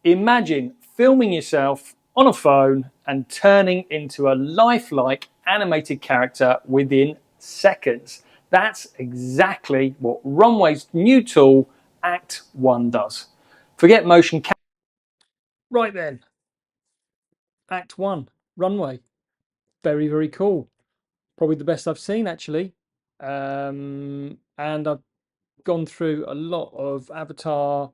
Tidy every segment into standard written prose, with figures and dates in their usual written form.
Imagine filming yourself on a phone and turning into a lifelike animated character within seconds. That's exactly what Runway's new tool, Act 1, does. Forget motion capture. Right then, Act 1, Runway. Very, very cool. Probably the best I've seen, actually. And I've gone through a lot of Avatar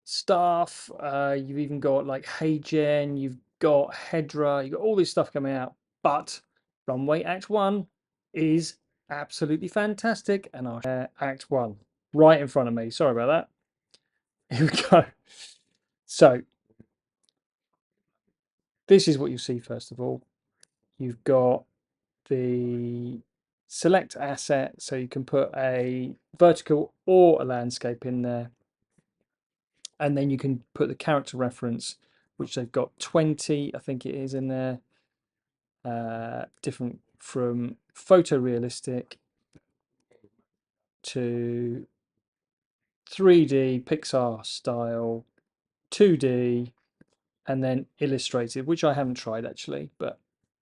stuff. You've even got like HeyGen, you've got Hedra, you've got all this stuff coming out. But Runway Act 1 is absolutely fantastic. And I'll share Act 1 right in front of me. Sorry about that. Here we go. So this is what you see first of all. You've got the select asset, so you can put a vertical or a landscape in there. And then you can put the character reference, which they've got 20, I think it is in there, different from photorealistic to 3D Pixar style, 2D, and then illustrated, which I haven't tried actually, but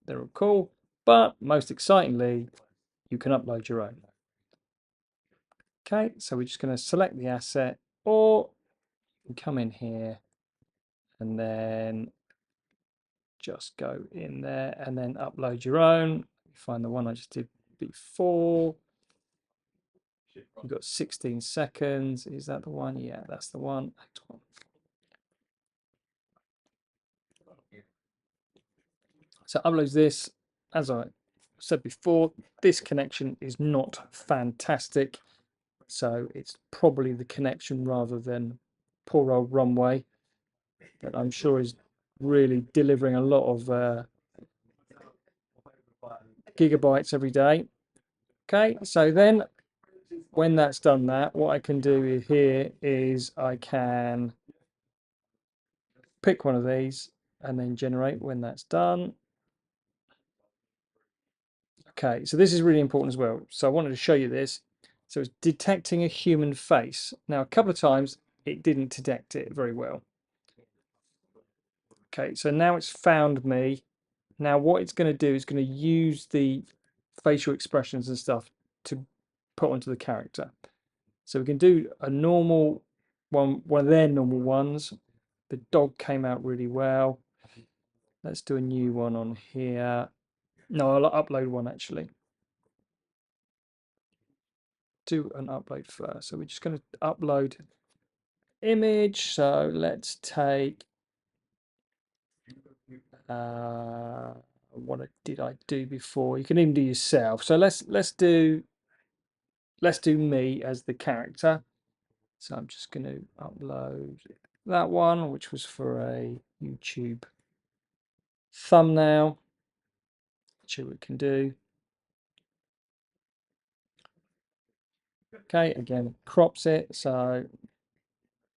they're all cool. But most excitingly, you can upload your own. Okay, so we're just going to select the asset, or you can come in here and then just go in there and then upload your own. Find the one I just did before. You've got 16 seconds. Is that the one? Yeah, that's the one. So uploads this. As I said before, this connection is not fantastic. So it's probably the connection rather than poor old Runway that I'm sure is really delivering a lot of gigabytes every day. Okay, so then when that's done that, what I can do here is I can pick one of these and then generate when that's done. Okay, so this is really important as well. So I wanted to show you this. So it's detecting a human face. Now, a couple of times it didn't detect it very well. Okay, so now it's found me. Now what it's going to do is going to use the facial expressions and stuff to put onto the character. So we can do a normal one of their normal ones. The dog came out really well. Let's do a new one on here. No, I'll upload one actually. Do an upload first. So we're just going to upload image. So let's take what did I do before? You can even do yourself. So let's do me as the character. So I'm just going to upload that one, which was for a YouTube thumbnail. See what we can do. Okay, again, crops it, so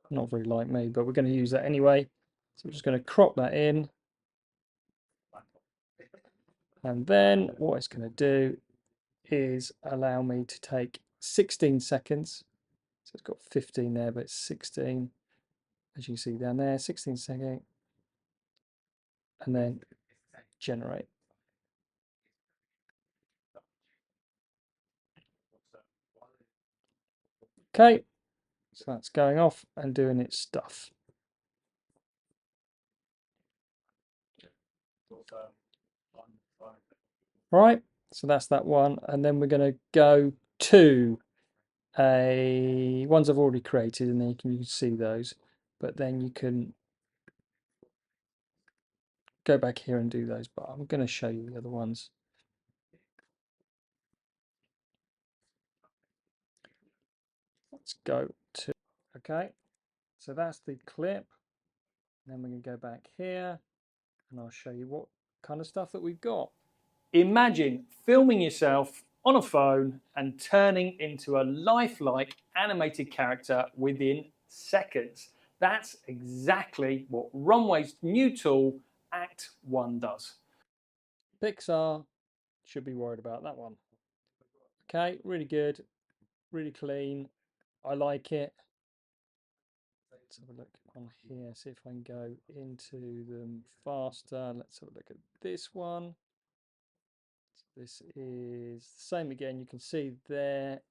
not very like me, but we're going to use that anyway. So we're just going to crop that in. And then what it's going to do is allow me to take 16 seconds. So it's got 15 there, but it's 16. As you can see down there, 16 seconds. And then generate. Okay, so that's going off and doing its stuff. Right, so that's that one. And then we're going to go to ones I've already created, and then you can see those. But then you can go back here and do those. But I'm going to show you the other ones. Let's go to, okay, so that's the clip. Then we can go back here and I'll show you what kind of stuff that we've got. Imagine filming yourself on a phone and turning into a lifelike animated character within seconds. That's exactly what Runway's new tool, Act 1, does. Pixar should be worried about that one. Okay, really good, really clean. I like it. Let's have a look on here, see if I can go into them faster. Let's have a look at this one. So this is the same again. You can see there.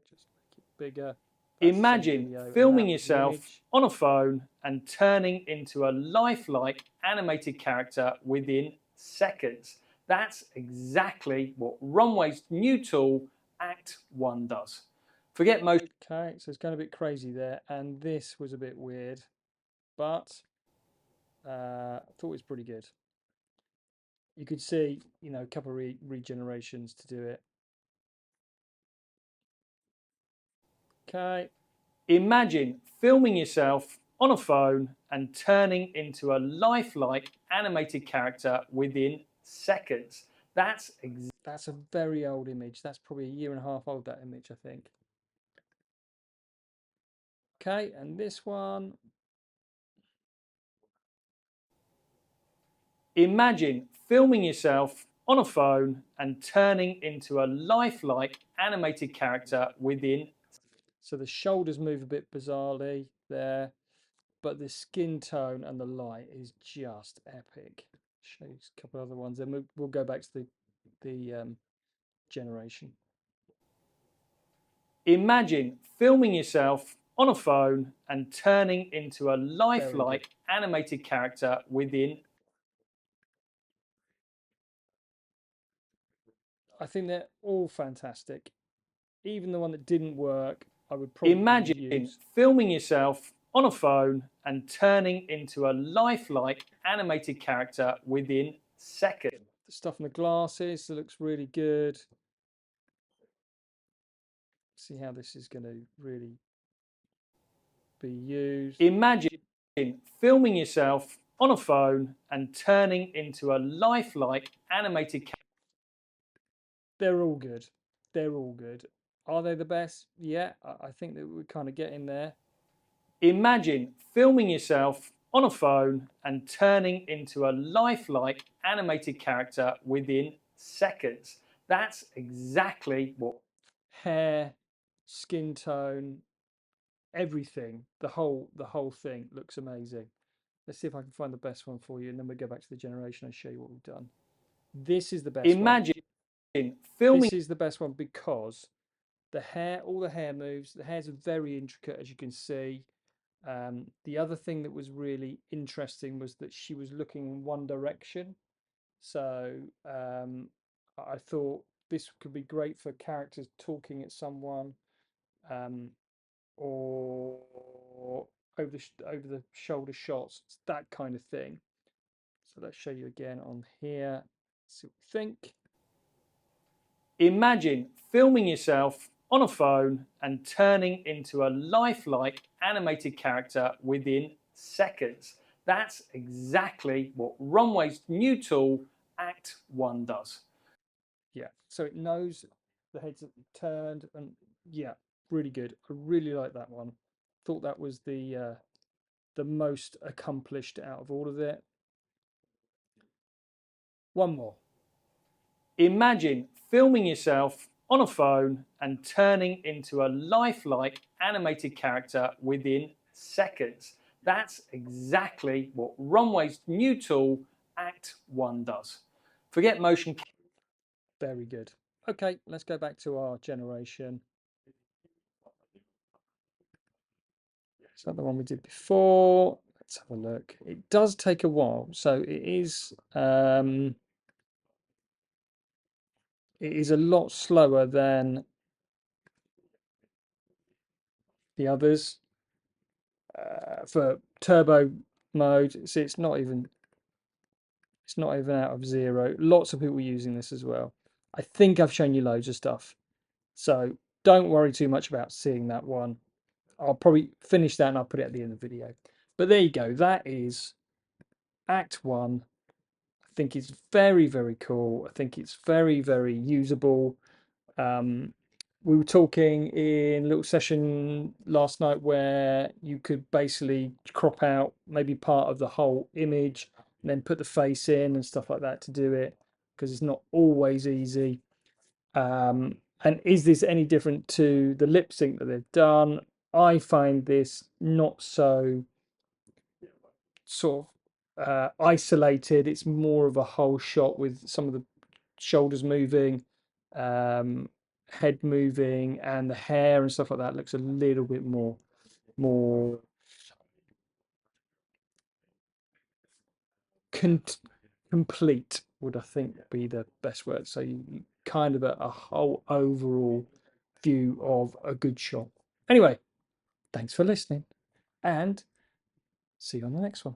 Just make it bigger. Imagine filming yourself on a phone and turning into a lifelike animated character within seconds. That's exactly what Runway's new tool, Act 1, does. Forget motion. Okay, so it's going a bit crazy there, and this was a bit weird, but I thought it was pretty good. You could see, you know, a couple of regenerations to do it. Okay. Imagine filming yourself on a phone and turning into a lifelike animated character within seconds. That's a very old image. That's probably a year and a half old, that image, I think. Okay, and this one. Imagine filming yourself on a phone and turning into a lifelike animated character within. So the shoulders move a bit bizarrely there, but the skin tone and the light is just epic. Show you a couple of other ones, then we'll go back to the generation. Imagine filming yourself on a phone and turning into a lifelike animated character within. I think they're all fantastic. Even the one that didn't work, I would probably Imagine filming yourself on a phone and turning into a lifelike animated character within seconds. The stuff in the glasses, that looks really good. See how this is going to really be used. Imagine filming yourself on a phone and turning into a lifelike animated character. They're all good. They're all good. Are they the best? Yeah, I think that we're kind of getting there. Imagine filming yourself on a phone and turning into a lifelike animated character within seconds. That's exactly what hair, skin tone, everything. The whole thing looks amazing. Let's see if I can find the best one for you, and then we'll go back to the generation and show you what we've done. This is the best Imagine one. filming. This is the best one because the hair, all the hair moves. The hairs are very intricate, as you can see. The other thing that was really interesting was that she was looking in one direction. So I thought this could be great for characters talking at someone, or over the shoulder shots, that kind of thing. So let's show you again on here. See what we think. Imagine filming yourself on a phone and turning into a lifelike animated character within seconds. That's exactly what Runway's new tool, Act 1, does. Yeah, so it knows the heads are turned, and yeah, really good. I really like that one. Thought that was the most accomplished out of all of it. One more. Imagine filming yourself on a phone and turning into a lifelike animated character within seconds. That's exactly what Runway's new tool, Act 1, does. Forget motion. Very good. Okay, let's go back to our generation. Is that the one we did before? Let's have a look. It does take a while, so it is a lot slower than the others. For turbo mode, see, it's not even out of 0. Lots of people using this as well. I think I've shown you loads of stuff, so don't worry too much about seeing that one. I'll probably finish that and I'll put it at the end of the video. But there you go. That is Act 1. I think it's very, very cool. I think it's very, very usable. We were talking in a little session last night where you could basically crop out maybe part of the whole image and then put the face in and stuff like that to do it, because it's not always easy. And is this any different to the lip sync that they've done? I find this not so sort of isolated. It's more of a whole shot with some of the shoulders moving, head moving, and the hair and stuff like that looks a little bit more complete, would I think be the best word. So you kind of a whole overall view of a good shot. Anyway, thanks for listening, and see you on the next one.